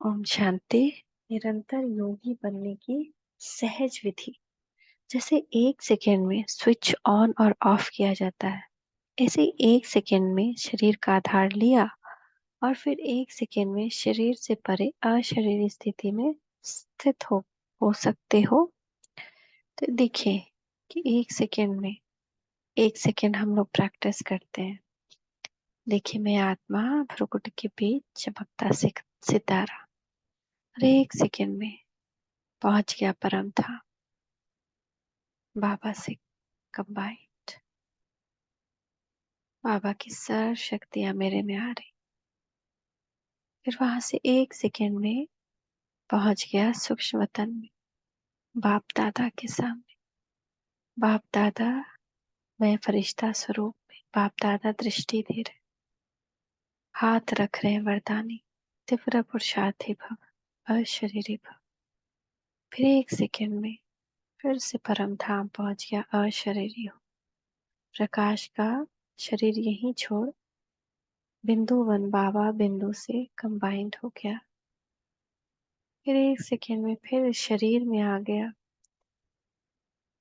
ओम शांति। निरंतर योगी बनने की सहज विधि। जैसे एक सेकेंड में स्विच ऑन और ऑफ किया जाता है, ऐसे एक सेकेंड में शरीर का आधार लिया और फिर एक सेकेंड में शरीर से परे अशरीरी स्थिति में स्थित हो सकते हो। तो देखिए कि एक सेकेंड हम लोग प्रैक्टिस करते हैं। देखिए, मैं आत्मा भ्रुकुट के बीच चमकता सितारा, और एक सेकेंड में पहुंच गया परम था बाबा से कंबाइंड। बाबा की सारी शक्तियां मेरे में आ रही। फिर वहां से एक सेकेंड में पहुंच गया सूक्ष्म वतन में, बाप दादा के सामने। बाप दादा, मैं फरिश्ता स्वरूप में। बाप दादा दृष्टि दे रहे, हाथ रख रहे हैं वरदानी, तीव्र पुरुषार्थी भव, अशरीरी भव। फिर एक सेकेंड में फिर से परम धाम पहुंच गया, अशरीरी हो। प्रकाश का शरीर यहीं छोड़ बिंदु वन बाबा बिंदु से कंबाइंड हो गया। फिर एक सेकेंड में फिर शरीर में आ गया।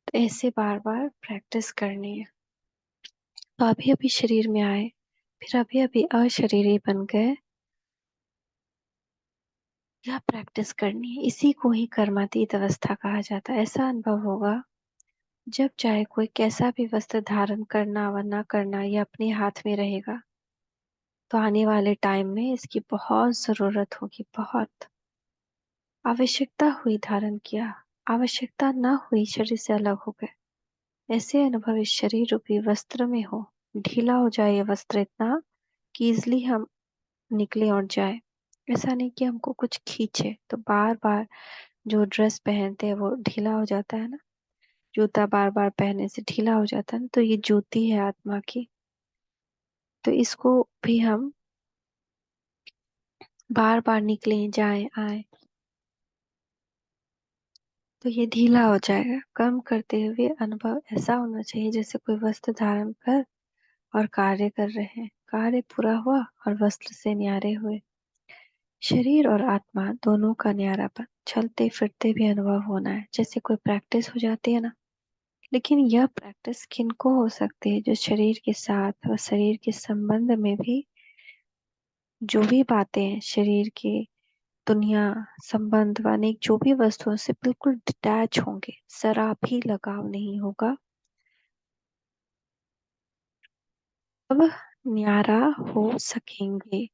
तो ऐसे बार बार प्रैक्टिस करनी है। तो अभी अभी शरीर में आए, फिर अभी अभी अशरीरी बन गए। यह प्रैक्टिस करनी है। इसी को ही कर्मातीत अवस्था कहा जाता है। ऐसा अनुभव होगा जब चाहे कोई कैसा भी वस्त्र धारण करना व न करना यह अपने हाथ में रहेगा। तो आने वाले टाइम में इसकी बहुत जरूरत होगी। बहुत आवश्यकता हुई धारण किया, आवश्यकता न हुई शरीर से अलग हो गए। ऐसे अनुभव इस शरीर रूपी वस्त्र में हो। ढीला हो जाए ये वस्त्र इतना कि इजली हम निकले और जाए। ऐसा नहीं कि हमको कुछ खींचे। तो बार बार जो ड्रेस पहनते हैं वो ढीला हो जाता है ना, जूता बार बार पहनने से ढीला हो जाता है ना। तो ये जूती है आत्मा की। तो इसको भी हम बार बार निकले जाए आए तो ये ढीला हो जाएगा। कर्म करते हुए अनुभव ऐसा होना चाहिए जैसे कोई वस्त्र धारण कर और कार्य कर रहे हैं। कार्य पूरा हुआ और वस्त्र से न्यारे हुए। शरीर और आत्मा दोनों का न्यारापन चलते फिरते भी अनुभव होना है। जैसे कोई प्रैक्टिस हो जाती है ना। लेकिन यह प्रैक्टिस किनको हो सकती है? जो शरीर के साथ और शरीर के संबंध में भी जो भी बातें हैं, शरीर की दुनिया संबंध वाले जो भी वस्तुओं से बिल्कुल डिटैच होंगे, जरा भी लगाव नहीं होगा, अब न्यारा हो सकेंगे।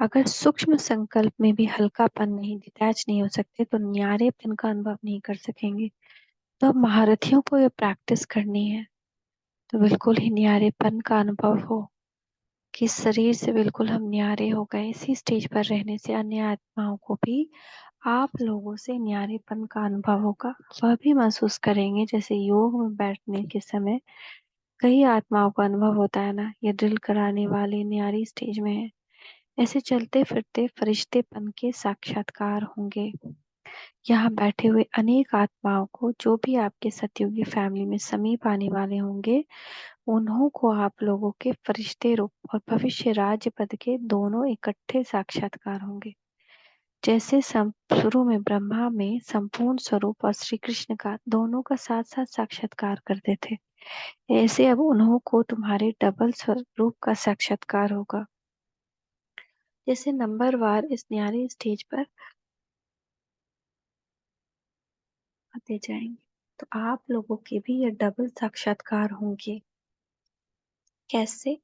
अगर सूक्ष्म संकल्प में भी हल्कापन नहीं, डिटैच नहीं हो सकते, तो न्यारेपन का अनुभव नहीं कर सकेंगे। तो अब महारथियों को ये प्रैक्टिस करनी है। तो बिल्कुल ही न्यारेपन का अनुभव हो कि शरीर से बिल्कुल हम न्यारे हो गए। इसी स्टेज पर रहने से अन्य आत्माओं को भी आप लोगों से न्यारेपन का अनुभव होगा। वह भी महसूस करेंगे जैसे योग में बैठने के समय कई आत्माओं का अनुभव होता है ना, ये ड्रिल कराने वाले न्यारी स्टेज में है। ऐसे चलते फिरते फरिश्तेपन के साक्षात्कार होंगे। यहाँ बैठे हुए अनेक आत्माओं को, जो भी आपके सतयुगी फैमिली में समीप आने वाले होंगे, उन्हों को आप लोगों के फरिश्ते रूप और भविष्य राज्य पद के दोनों इकट्ठे साक्षात्कार होंगे। जैसे शुरू में ब्रह्मा में संपूर्ण स्वरूप और श्री कृष्ण का दोनों का साथ साथ साक्षात्कार करते थे, ऐसे अब उन्हों को तुम्हारे डबल स्वरूप का साक्षात्कार होगा। जैसे नंबर वार इस न्यारी स्टेज पर आते जाएंगे, तो आप लोगों के भी ये डबल साक्षात्कार होंगे। कैसे?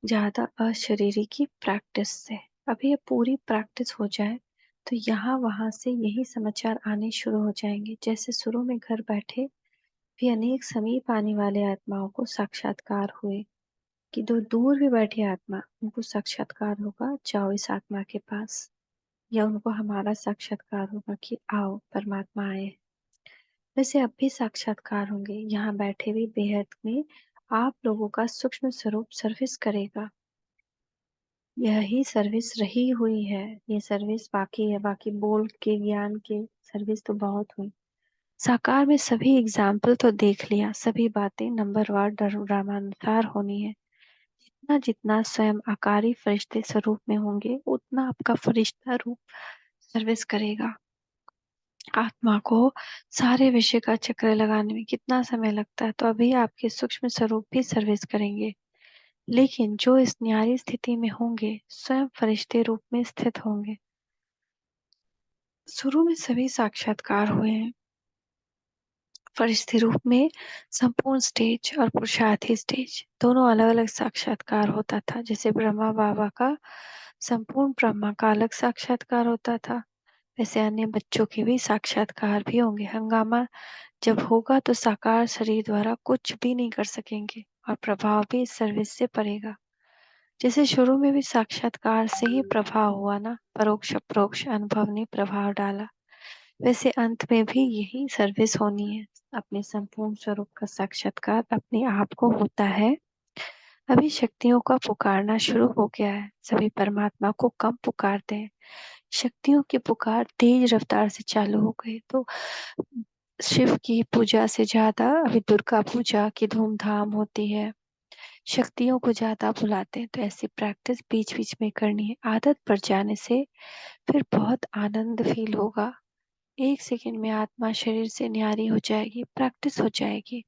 ज्यादा अशरीरी की प्रैक्टिस से। अभी ये पूरी प्रैक्टिस हो जाए तो यहाँ वहां से यही समाचार आने शुरू हो जाएंगे। जैसे शुरू में घर बैठे भी अनेक समीप आने वाले आत्माओं को साक्षात्कार हुए कि जो दूर भी बैठे आत्मा, उनको साक्षात्कार होगा जाओ इस आत्मा के पास, या उनको हमारा साक्षात्कार होगा कि आओ परमात्मा आए। वैसे अब भी साक्षात्कार होंगे। यहाँ बैठे भी बेहद में आप लोगों का सूक्ष्म स्वरूप सर्विस करेगा। यही सर्विस रही हुई है। ये सर्विस बाकी है। बाकी बोल के ज्ञान के सर्विस तो बहुत हुई। साकार में सभी एग्जाम्पल तो देख लिया। सभी बातें नंबर वार ड्रामानुसार होनी है। जितना जितना स्वयं आकारी फरिश्ते स्वरूप में होंगे, उतना आपका फरिश्ता रूप सर्विस करेगा। आत्मा को सारे विषय का चक्र लगाने में कितना समय लगता है, तो अभी आपके सूक्ष्म स्वरूप भी सर्विस करेंगे। लेकिन जो इस न्यारी स्थिति में होंगे स्वयं फरिश्ते रूप में स्थित होंगे। शुरू में सभी साक्षात्कार हुए हैं फरिश्ते रूप में। संपूर्ण स्टेज और पुरुषार्थी स्टेज दोनों अलग अलग साक्षात्कार होता था। जैसे ब्रह्मा बाबा का संपूर्ण ब्रह्मा का अलग साक्षात्कार होता था, वैसे अन्य बच्चों के भी साक्षात्कार भी होंगे। हंगामा जब होगा तो साकार शरीर द्वारा कुछ भी नहीं कर सकेंगे और प्रभाव भी इस सर्विस से पड़ेगा। जैसे शुरू में भी साक्षात्कार से ही प्रभाव हुआ ना, परोक्ष अप्रोक्ष अनुभव ने प्रभाव डाला, वैसे अंत में भी यही सर्विस होनी है। अपने संपूर्ण स्वरूप का साक्षात्कार अपने आप को होता है। अभी शक्तियों का पुकारना शुरू हो गया है, सभी परमात्मा को कम पुकारते हैं। शक्तियों की पुकार तेज रफ्तार से चालू हो गई, तो शिव की पूजा से ज्यादा अभी दुर्गा पूजा की धूमधाम होती है। शक्तियों को ज्यादा बुलाते हैं, तो ऐसी प्रैक्टिस बीच बीच में करनी है। आदत पड़ जाने से फिर बहुत आनंद फील होगा। 1 सेकंड में आत्मा शरीर से न्यारी हो जाएगी, प्रैक्टिस हो जाएगी।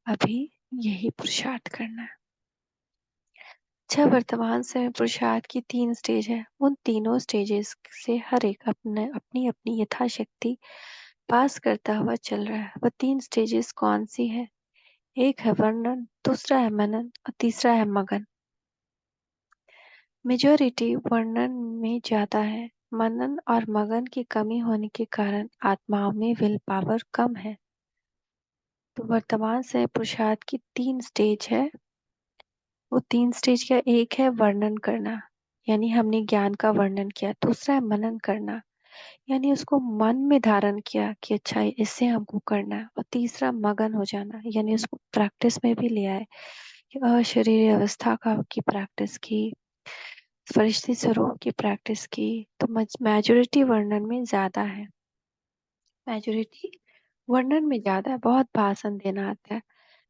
अभी यही पुरुषार्थ करना है। अच्छा, वर्तमान समय पुरुषार्थ की 3 स्टेज है। उन तीनों स्टेजेस से हर एक अपने अपनी अपनी यथाशक्ति पास करता हुआ चल रहा है। वह 3 स्टेजेस कौन सी है? एक है वर्णन, दूसरा है मनन और तीसरा है मगन। मेजॉरिटी वर्णन में ज्यादा है। मनन और मगन की कमी होने के कारण आत्माओं में विल पावर कम है। तो वर्तमान समय पुरुषार्थ की 3 स्टेज है। वो 3 स्टेज का एक है वर्णन करना, यानी हमने ज्ञान का वर्णन किया। दूसरा है मनन करना, यानी उसको मन में धारण किया कि अच्छा इससे हमको करना है। और तीसरा मगन हो जाना, यानी उसको प्रैक्टिस में भी ले आए कि अशरीरी अवस्था का की प्रैक्टिस की, फरिश्ते स्वरूप की प्रैक्टिस की। तो मेजोरिटी वर्णन में ज्यादा है। मेजोरिटी वर्णन में ज्यादा है, बहुत भाषण देना आता है।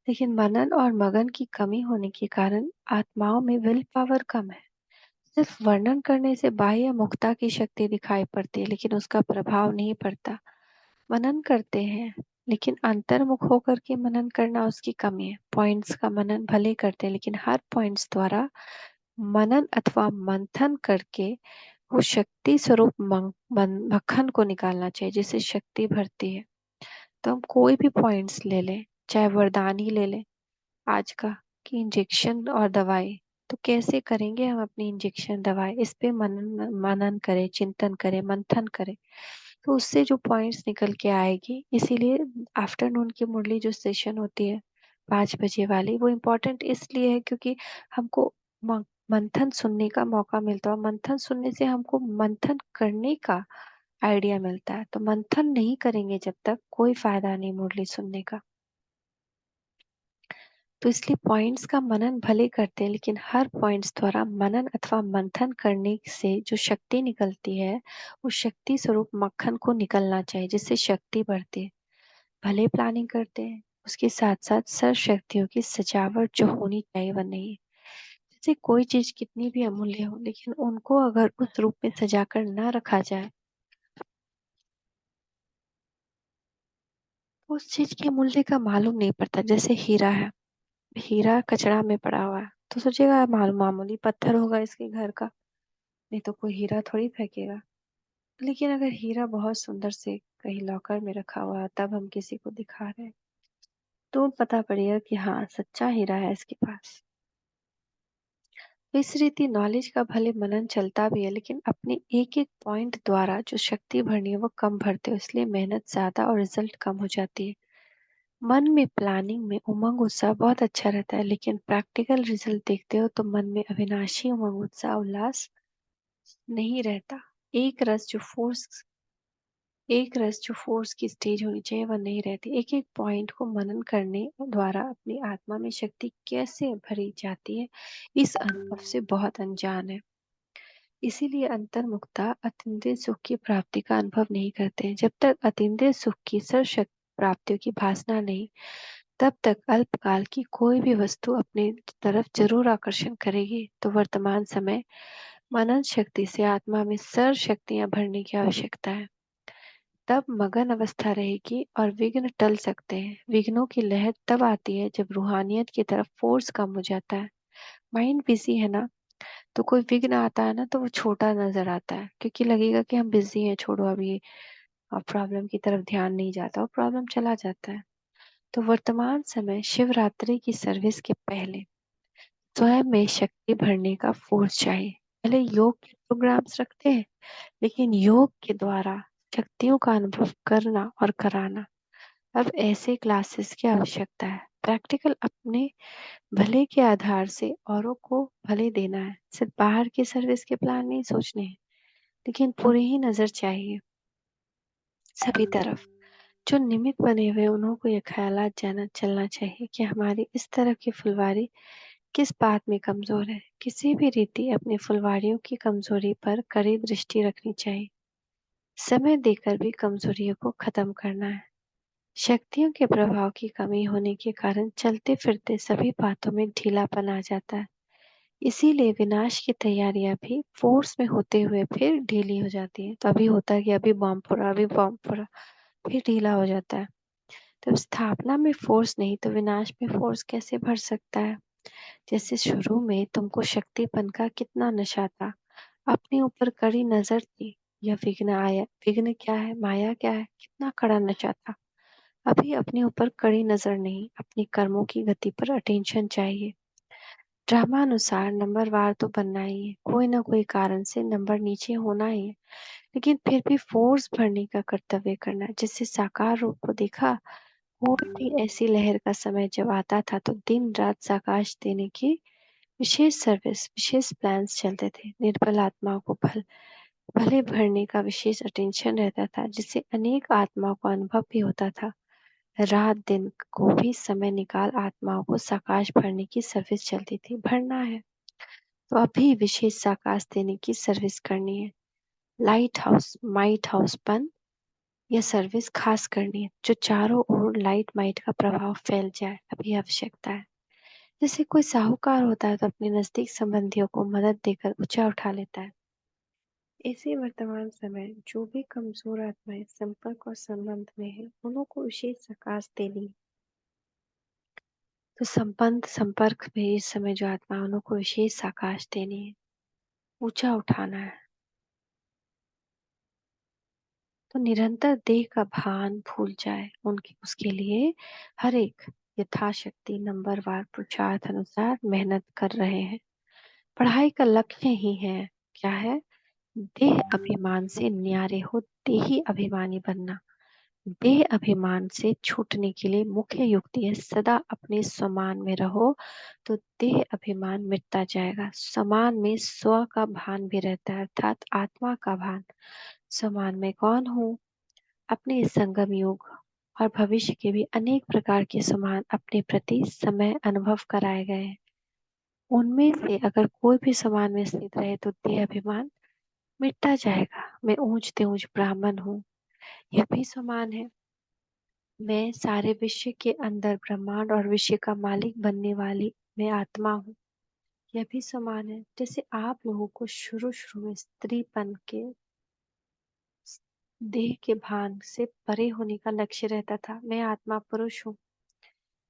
लेकिन मनन और मगन की कमी होने के कारण आत्माओं में विल पावर कम है। सिर्फ वर्णन करने से बाह्य मुक्ता की शक्ति दिखाई पड़ती है, लेकिन उसका प्रभाव नहीं पड़ता। मनन करते हैं, लेकिन अंतर्मुख होकर के मनन करना उसकी कमी है। पॉइंट्स का मनन भले करते हैं, लेकिन हर पॉइंट्स द्वारा मनन अथवा मंथन करके वो शक्ति स्वरूप मक्खन को निकालना चाहिए, जिससे शक्ति भरती है। तो हम कोई भी पॉइंट्स ले लें, चाहे वरदान ही ले लें आज का, कि इंजेक्शन और दवाई, तो कैसे करेंगे हम अपनी इंजेक्शन दवाई? इस पे मनन मनन करें, चिंतन करें, मंथन करें, तो उससे जो पॉइंट्स निकल के आएगी। इसीलिए आफ्टरनून की मुरली जो सेशन होती है 5 बजे वाली, वो इम्पोर्टेंट इसलिए है क्योंकि हमको मंथन सुनने का मौका मिलता है। और मंथन सुनने से हमको मंथन करने का आइडिया मिलता है। तो मंथन नहीं करेंगे जब तक कोई फायदा नहीं मुरली सुनने का। तो इसलिए पॉइंट्स का मनन भले करते हैं, लेकिन हर पॉइंट्स द्वारा मनन अथवा मंथन करने से जो शक्ति निकलती है, उस शक्ति स्वरूप मक्खन को निकलना चाहिए, जिससे शक्ति बढ़ती है। भले प्लानिंग करते हैं, उसके साथ साथ सर्व शक्तियों की सजावट जो होनी चाहिए वह नहीं है। जैसे कोई चीज कितनी भी अमूल्य हो, लेकिन उनको अगर उस रूप में सजाकर ना रखा जाए, तो उस चीज के मूल्य का मालूम नहीं पड़ता। जैसे हीरा है, हीरा कचरा में पड़ा हुआ है, तो सोचेगा मामूली पत्थर होगा इसके घर का, नहीं तो कोई हीरा थोड़ी फेंकेगा। लेकिन अगर हीरा बहुत सुंदर से कहीं लॉकर में रखा हुआ है, तब हम किसी को दिखा रहे हैं, तो पता पड़ेगा कि हाँ सच्चा हीरा है इसके पास। तो इस रीति नॉलेज का भले मनन चलता भी है, लेकिन अपने एक एक पॉइंट द्वारा जो शक्ति भरनी है वो कम भरते हो, इसलिए मेहनत ज्यादा और रिजल्ट कम हो जाती है। मन में प्लानिंग में उमंग उत्साह बहुत अच्छा रहता है, लेकिन प्रैक्टिकल रिजल्ट देखते हो तो मन में अविनाशी उमंग उत्साह उल्लास नहीं रहता। एक रस जो फोर्स एक रस जो फोर्स की स्टेज होनी चाहिए वह नहीं रहती। एक एक पॉइंट को मनन करने द्वारा अपनी आत्मा में शक्ति कैसे भरी जाती है, इस अनुभव से बहुत अनजान है। इसीलिए अंतर्मुखता अतीन्द्रिय सुख की प्राप्ति का अनुभव नहीं करते हैं। जब तक अतीन्द्रिय सुख की सर्वशक्त प्राप्तियों की भासना नहीं, तब तक अल्पकाल की कोई भी वस्तु अपने तरफ जरूर आकर्षण करेगी। तो वर्तमान समय मनन शक्ति से आत्मा में सर्व शक्तियां भरने की आवश्यकता है। तब मगन अवस्था रहेगी और विघ्न टल सकते हैं। विघ्नों की लहर तब आती है जब रूहानियत की तरफ फोर्स कम हो जाता है। माइंड बिजी है ना, तो कोई विघ्न आता है ना तो वो छोटा नजर आता है, क्योंकि लगेगा कि हम बिजी हैं, छोड़ो अभी, प्रॉब्लम की तरफ ध्यान नहीं जाता और प्रॉब्लम चला जाता है। तो वर्तमान समय शिवरात्रि की सर्विस के पहले स्वयं में शक्ति भरने का फोर्स चाहिए। पहले योग के प्रोग्राम्स रखते हैं, लेकिन योग के द्वारा शक्तियों का अनुभव करना और कराना, अब ऐसे क्लासेस की आवश्यकता है। प्रैक्टिकल अपने भले के आधार से औरों को भले देना है। सिर्फ बाहर की सर्विस के प्लान नहीं सोचने हैं, लेकिन पूरी ही नजर चाहिए सभी तरफ। जो निमित्त बने हुए उन्हों को यह ख्यालात जाना चलना चाहिए कि हमारी इस तरह की फुलवारी किस बात में कमजोर है। किसी भी रीति अपनी फुलवारियों की कमजोरी पर कड़ी दृष्टि रखनी चाहिए। समय देकर भी कमजोरियों को खत्म करना है। शक्तियों के प्रभाव की कमी होने के कारण चलते फिरते सभी बातों में ढीलापन आ जाता है। इसीलिए विनाश की तैयारियां भी फोर्स में होते हुए फिर ढीली हो जाती है। तो अभी होता है कि अभी बॉम्ब फोड़ा, अभी बॉम्ब फोड़ा, फिर ढीला हो जाता है। तो स्थापना में फोर्स नहीं तो विनाश में फोर्स कैसे भर सकता है। जैसे शुरू में तुमको शक्तिपन का कितना नशा था, अपने ऊपर कड़ी नजर थी, या विघ्न आया, विघ्न क्या है, माया क्या है, कितना कड़ा नशा था। अभी अपने ऊपर कड़ी नजर नहीं, अपनी कर्मों की गति पर अटेंशन चाहिए। ड्रामानुसार नंबरवार तो बनना ही है, कोई ना कोई कारण से नंबर नीचे होना ही है, लेकिन फिर भी फोर्स भरने का कर्तव्य करना। जैसे साकार रूप को देखा, कोई भी ऐसी लहर का समय जब आता था तो दिन रात साकाश देने की विशेष सर्विस, विशेष प्लान्स चलते थे। निर्बल आत्माओं को भले भरने का विशेष अटेंशन रहता था, जिससे अनेक आत्माओं को अनुभव भी होता था। रात दिन को भी समय निकाल आत्माओं को साकाश भरने की सर्विस चलती थी। भरना है तो अभी विशेष साकाश देने की सर्विस करनी है। लाइट हाउस माइट हाउस बन यह सर्विस खास करनी है, जो चारों ओर लाइट माइट का प्रभाव फैल जाए, अभी आवश्यकता है। जैसे कोई साहूकार होता है तो अपने नजदीक संबंधियों को मदद देकर ऊंचा उठा लेता है। ऐसे वर्तमान समय जो भी कमजोर आत्माएं संपर्क और संबंध में है, उन्हों को विशेष सकाश देनी। तो संबंध संपर्क में इस समय जो आत्मा, उन्हों को विशेष सकाश देनी है, ऊंचा उठाना है। तो निरंतर देह का भान भूल जाए, उनके उसके लिए हर एक यथाशक्ति नंबरवार पुरुषार्थ अनुसार मेहनत कर रहे हैं। पढ़ाई का लक्ष्य ही है, क्या है, देह अभिमान से न्यारे हो, देही अभिमानी बनना। देह अभिमान से छूटने के लिए मुख्य युक्ति है, सदा अपने समान में रहो तो देह अभिमान मिटता जाएगा। समान में स्व का भान भी रहता है, अर्थात आत्मा का भान। समान में कौन हूँ, अपने इस संगम युग और भविष्य के भी अनेक प्रकार के समान अपने प्रति समय अनुभव कराए गए हैं। उनमें से अगर कोई भी समान में स्थित रहे तो देह अभिमान मिटता जाएगा। मैं ऊंच तेऊंच ब्राह्मण हूँ, यह भी समान है। मैं सारे विश्व के अंदर ब्रह्मांड और विश्व का मालिक बनने वाली मैं आत्मा हूँ, यह भी समान है। जैसे आप लोगों को शुरू शुरू में स्त्रीपन के देह के भान से परे होने का लक्ष्य रहता था। मैं आत्मा पुरुष हूँ,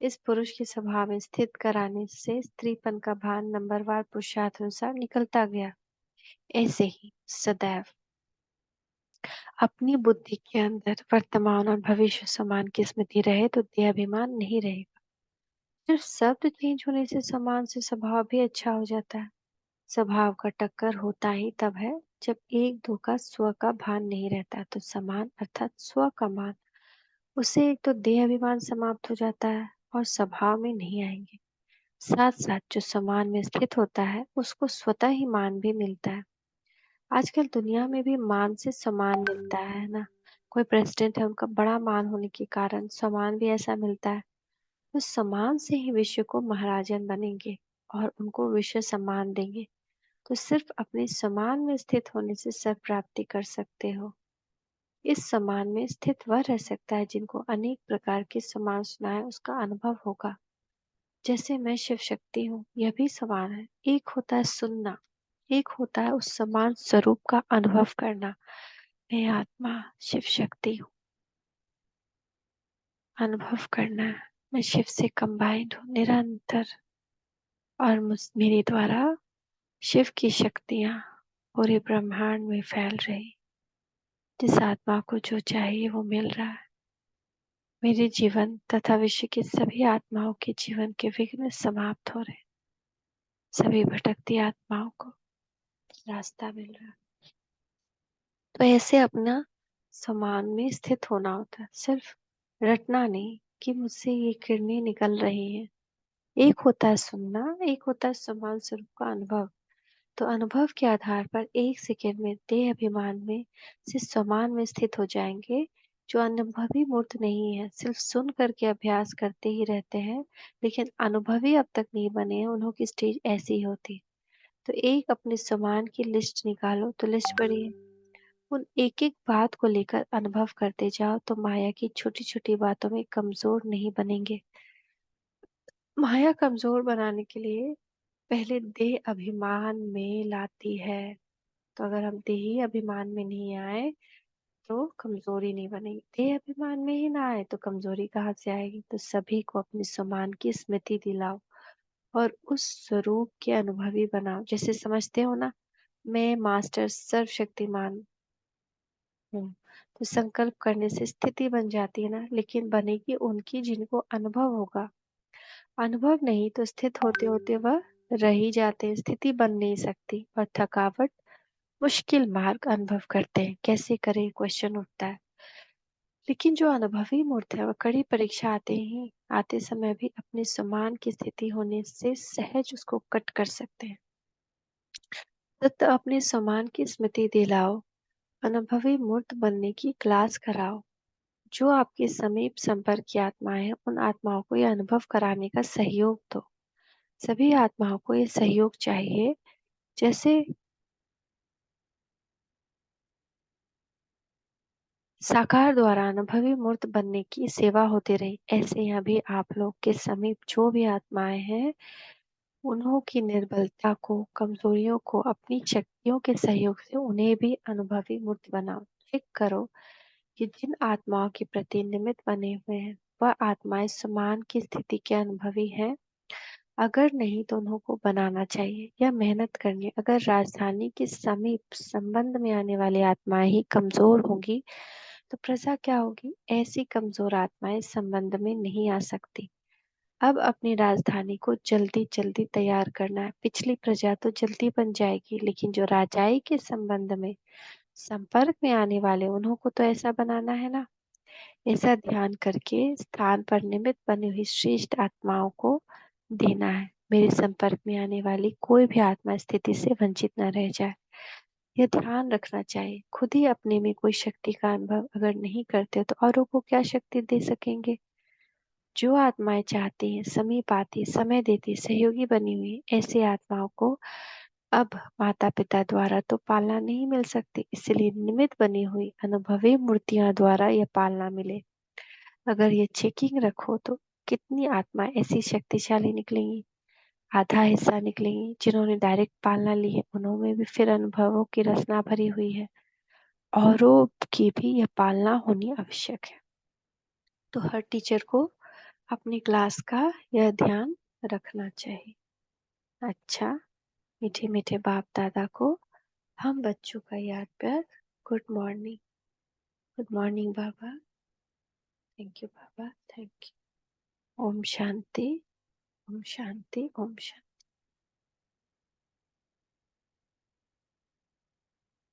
इस पुरुष के स्वभाव में स्थित कराने से स्त्रीपन का भान नंबरवार पुरुषार्थ अनुसार निकलता गया। ऐसे ही सदैव अपनी बुद्धि के अंदर वर्तमान और भविष्य समान की स्मृति रहे तो देहाभिमान नहीं रहेगा। सिर्फ शब्द चेंज होने से समान से स्वभाव भी अच्छा हो जाता है। स्वभाव का टक्कर होता ही तब है जब एक दो का स्व का भान नहीं रहता, तो समान अर्थात स्व का मान, उससे एक तो देह अभिमान समाप्त हो जाता है और स्वभाव में नहीं आएंगे। साथ साथ जो समान में स्थित होता है उसको स्वतः ही मान भी मिलता है। आजकल दुनिया में भी मान से सम्मान मिलता है ना। कोई प्रेसिडेंट है, उनका बड़ा मान होने के कारण सम्मान भी ऐसा मिलता है। तो सम्मान से ही विश्व को महाराजन बनेंगे और उनको विश्व सम्मान देंगे। तो सिर्फ अपने सम्मान में स्थित होने से सर्व प्राप्ति कर सकते हो। इस सम्मान में स्थित वह रह सकता है जिनको अनेक प्रकार के सम्मान सुनाए उसका अनुभव होगा। जैसे मैं शिव शक्ति हूँ, यह भी समान है। एक होता है सुनना, एक होता है उस समान स्वरूप का अनुभव करना। मैं आत्मा शिव शक्ति हूँ। अनुभव करना है मैं शिव से कंबाइंड हूँ निरंतर, और मेरे द्वारा शिव की शक्तियाँ पूरे ब्रह्मांड में फैल रही। जिस आत्मा को जो चाहिए वो मिल रहा है। मेरे जीवन तथा विश्व की सभी आत्माओं के जीवन के विघ्न समाप्त हो रहे। सभी भटकती आत्माओं को रास्ता मिल रहा है। तो ऐसे अपना समान में स्थित होना होता है, सिर्फ रटना नहीं कि मुझसे ये किरणें निकल रही हैं। एक होता है सुनना, एक होता है समान स्वरूप का अनुभव। तो अनुभव के आधार पर एक सेकंड में देह अभिमान में से समान में स्थित हो जाएंगे। जो अनुभवी मूर्त नहीं है, सिर्फ सुन करके अभ्यास करते ही रहते हैं, लेकिन अनुभवी अब तक नहीं बने हैं, उन्हों की स्टेज ऐसी ही होती। तो एक अपने समान की लिस्ट निकालो, तो लिस्ट पढ़िए। उन एक एक बात को लेकर अनुभव करते जाओ, तो माया की छोटी छोटी बातों में कमजोर नहीं बनेंगे। माया कमजोर बनाने के लिए पहले देह अभिमान में लाती है। तो अगर हम देही अभिमान में नहीं आए तो कमजोरी नहीं बनेगी। देह अभिमान में ही ना आए तो कमजोरी कहाँ से आएगी। तो सभी को अपने सम्मान की स्मृति दिलाओ और उस स्वरूप के अनुभवी बनाओ। जैसे समझते हो ना, मैं मास्टर सर्वशक्तिमान हूँ। तो संकल्प करने से स्थिति बन जाती है ना, लेकिन बनेगी उनकी जिनको अनुभव होगा। अनुभव नहीं तो स्थित होते होते वह रह ही जाते हैं, स्थिति बन नहीं सकती। और थकावट मुश्किल मार्ग अनुभव करते हैं, कैसे करें क्वेश्चन उठता है। लेकिन जो अनुभवी मूर्त है वह कड़ी परीक्षा आते समय भी अपने समान की स्थिति होने से सहज उसको कट कर सकते हैं। तो अपने समान की स्मृति दिलाओ, अनुभवी मूर्त बनने की क्लास कराओ। जो आपके समीप संपर्क की आत्माएं हैं, उन आत्माओं को यह अनुभव कराने का सहयोग दो। सभी आत्माओं को ये सहयोग चाहिए। जैसे साकार द्वारा अनुभवी मूर्त बनने की सेवा होती रही, ऐसे यहाँ भी आप लोग के समीप जो भी आत्माएं हैं, उन्हों की निर्बलता को, कमजोरियों को अपनी शक्तियों के सहयोग से उन्हें भी अनुभवी मूर्त बनाओ। चेक करो कि जिन आत्माओं के प्रति निमित्त बने हुए हैं वह आत्माएं समान की स्थिति के अनुभवी हैं। अगर नहीं तो उन्हों को बनाना चाहिए या मेहनत करनी। अगर राजधानी के समीप संबंध में आने वाली आत्माएं ही कमजोर होंगी तो प्रजा क्या होगी। ऐसी कमजोर आत्माएं संबंध में नहीं आ सकती। अब अपनी राजधानी को जल्दी जल्दी तैयार करना है। पिछली प्रजा तो जल्दी बन जाएगी, लेकिन जो राजाई के संबंध में संपर्क में आने वाले उन्हों को तो ऐसा बनाना है ना। ऐसा ध्यान करके स्थान पर निमित्त बनी हुई श्रेष्ठ आत्माओं को देना है। मेरे संपर्क में आने वाली कोई भी आत्मा स्थिति से वंचित न रह जाए, यह ध्यान रखना चाहिए। खुद ही अपने में कोई शक्ति का अनुभव अगर नहीं करते तो औरों को क्या शक्ति दे सकेंगे। जो आत्माएं चाहती हैं, समीप आती, समय देती, सहयोगी बनी हुई, ऐसी आत्माओं को अब माता पिता द्वारा तो पालना नहीं मिल सकती, इसलिए निमित्त बनी हुई अनुभवी मूर्तियां द्वारा यह पालना मिले। अगर ये चेकिंग रखो तो कितनी आत्माएं ऐसी शक्तिशाली निकलेंगी। आधा हिस्सा निकलेंगी जिन्होंने डायरेक्ट पालना ली है, उन्होंने भी फिर अनुभवों की रचना भरी हुई है। औरों की भी यह पालना होनी आवश्यक है। तो हर टीचर को अपनी क्लास का यह ध्यान रखना चाहिए। अच्छा, मीठे मीठे बाप दादा को हम बच्चों का याद प्यार गुड मॉर्निंग। गुड मॉर्निंग बाबा। थैंक यू बाबा, थैंक यू। ओम शांति, ओम शांति, ओम शांति।